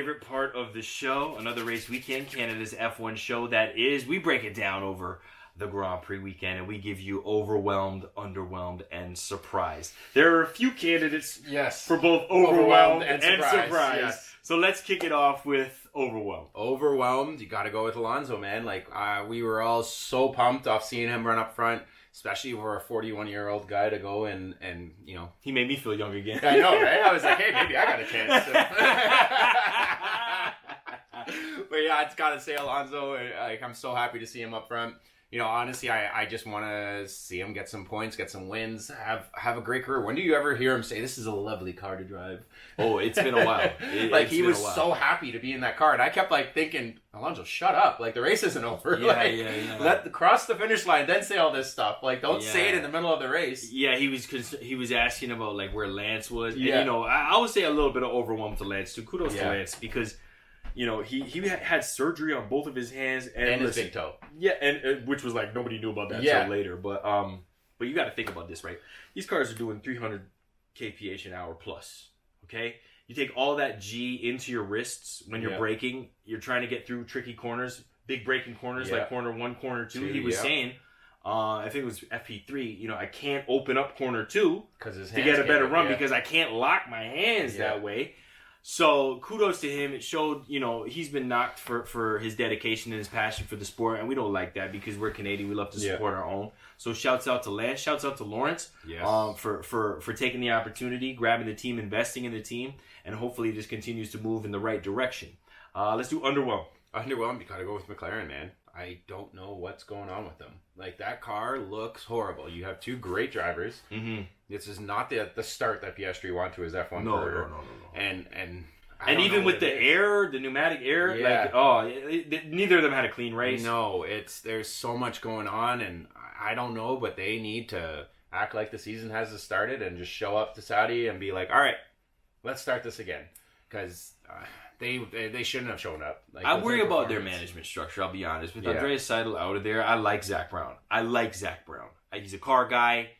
favorite part of the show, another race weekend, Canada's F1 show. That is, we break it down over the Grand Prix weekend, and we give you overwhelmed, underwhelmed, and surprised. There are a few candidates for both overwhelmed and surprised. Yes. So let's kick it off with overwhelmed. Overwhelmed, you got to go with Alonso, man. Like, we were all so pumped off seeing him run up front, especially for a 41-year-old guy to go and you know. He made me feel young again. I know, right? I was like, hey, maybe I got a chance. But yeah, it's got to say Alonso. Like, I'm so happy to see him up front. You know, honestly, I just want to see him get some points, get some wins, have a great career. When do you ever hear him say, this is a lovely car to drive? Oh, it's been a while. He was so happy to be in that car. And I kept, like, thinking, Alonso, shut up. Like, the race isn't over. Yeah. Cross the finish line, then say all this stuff. Like, don't say it in the middle of the race. Yeah, he was asking about, like, where Lance was. And, you know, I would say a little bit of overwhelmed to Lance, too. Kudos to Lance, because... You know, he had surgery on both of his hands and his big toe. Yeah, and which was like nobody knew about that until later. But you got to think about this, right? These cars are doing 300 kph an hour plus. Okay, you take all that G into your wrists when you're braking. You're trying to get through tricky corners, big braking corners like corner 1, corner 2. He was saying, I think it was FP3. You know, I can't open up corner 2 to get a better run because I can't lock my hands that way. So kudos to him. It showed, you know, he's been knocked for his dedication and his passion for the sport, and we don't like that because we're Canadian. We love to support our own. So shouts out to Lance, shouts out to Lawrence for taking the opportunity, grabbing the team, investing in the team, and hopefully this continues to move in the right direction. Let's do underwhelmed. Underwhelmed, you gotta go with McLaren, man. I don't know what's going on with them. Like, that car looks horrible. You have two great drivers. Mm-hmm. This is not the start that Piastri wants to his F1 career. No. And even with the air, the pneumatic air, neither of them had a clean race. No, there's so much going on, and I don't know, but they need to act like the season hasn't started and just show up to Saudi and be like, all right, let's start this again. Because they shouldn't have shown up. Like, I worry about their management structure, I'll be honest. With Andreas Seidel out of there, I like Zach Brown. He's a car guy.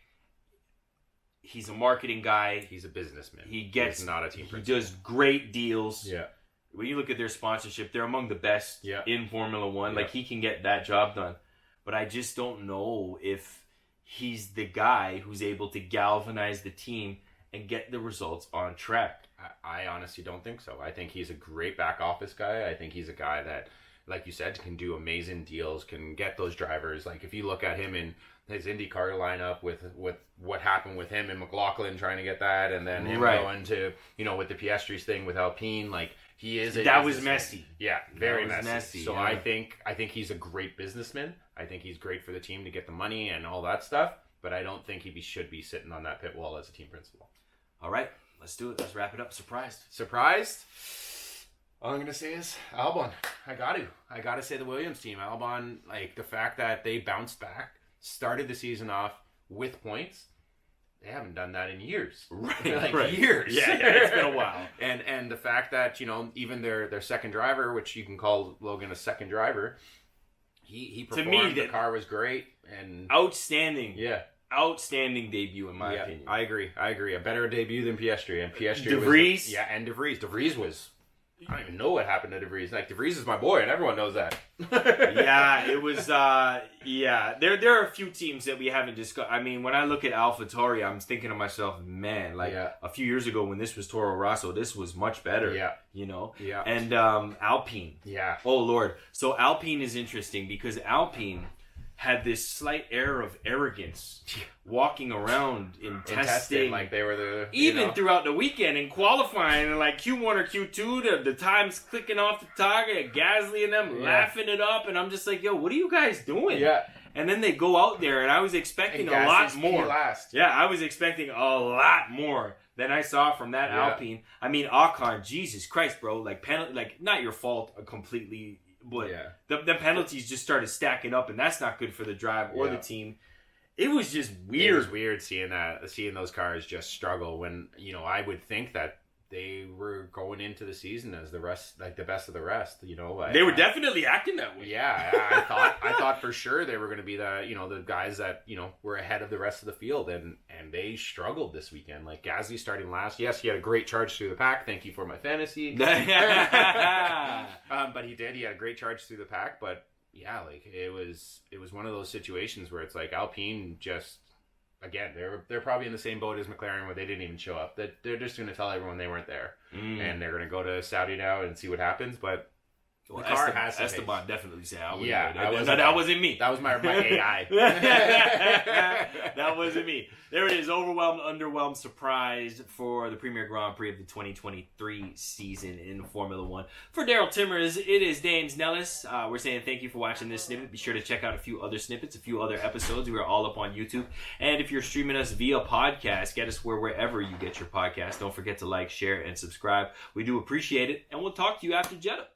He's a marketing guy. He's a businessman. He's not a team principal. He does great deals. Yeah. When you look at their sponsorship, they're among the best in Formula One. Yeah. Like, he can get that job done. But I just don't know if he's the guy who's able to galvanize the team and get the results on track. I honestly don't think so. I think he's a great back office guy. I think he's a guy that, like you said, can do amazing deals, can get those drivers. Like, if you look at him in his IndyCar lineup with what happened with him and McLaughlin trying to get that, and then him going to, you know, with the Piastri's thing with Alpine, like, he is... That was messy. Yeah, very messy. So yeah. I think he's a great businessman. I think he's great for the team to get the money and all that stuff, but I don't think he should be sitting on that pit wall as a team principal. All right, let's do it. Let's wrap it up. Surprised? All I'm going to say is Albon. I got to say the Williams team. Albon, like, the fact that they bounced back, started the season off with points. They haven't done that in years. Right. Years. Yeah, it's been a while. And the fact that, you know, even their second driver, which you can call Logan a second driver, he performed. To me, the car was great. And outstanding. Yeah. Outstanding debut, in my opinion. I agree. A better debut than Piastri. And Piastri De Vries? And De Vries. De Vries was... I don't even know what happened to De Vries. Like, De Vries is my boy, and everyone knows that. It was, There are a few teams that we haven't discussed. I mean, when I look at AlphaTauri, I'm thinking to myself, man, a few years ago when this was Toro Rosso, this was much better. Yeah. You know? Yeah. And Alpine. Yeah. Oh, Lord. So Alpine is interesting because Alpine had this slight air of arrogance walking around in testing. Like they were the... Even throughout the weekend in qualifying, and like Q1 or Q2, the times clicking off the target, Gasly and them laughing it up, and I'm just like, yo, what are you guys doing? Yeah. And then they go out there, and I was expecting a lot more. Yeah, I was expecting a lot more than I saw from that Alpine. I mean, Ocon, Jesus Christ, bro. Like, not your fault completely... But the penalties just started stacking up, and that's not good for the drive or the team. It was just weird. It was weird seeing those cars just struggle when, you know, I would think that they were going into the season as the best of the rest. You know, they were definitely acting that way. Yeah, I thought for sure they were going to be the guys that were ahead of the rest of the field, and they struggled this weekend. Like Gasly starting last. Yes, he had a great charge through the pack. Thank you for my fantasy. But he did. He had a great charge through the pack. But yeah, like it was one of those situations where it's like Alpine just. Again, they're probably in the same boat as McLaren where they didn't even show up. That they're just going to tell everyone they weren't there, and they're going to go to Saudi now and see what happens. But the car has to Esteban definitely said, "I wasn't yeah, that wasn't me. That was my AI. That wasn't me." There it is. Overwhelmed, underwhelmed, surprised for the Premier Grand Prix of the 2023 season in Formula One. For Darryl Timmers, it is Dames Nellas. We're saying thank you for watching this snippet. Be sure to check out a few other snippets, a few other episodes. We are all up on YouTube. And if you're streaming us via podcast, get us wherever you get your podcast. Don't forget to like, share, and subscribe. We do appreciate it. And we'll talk to you after Jeddah.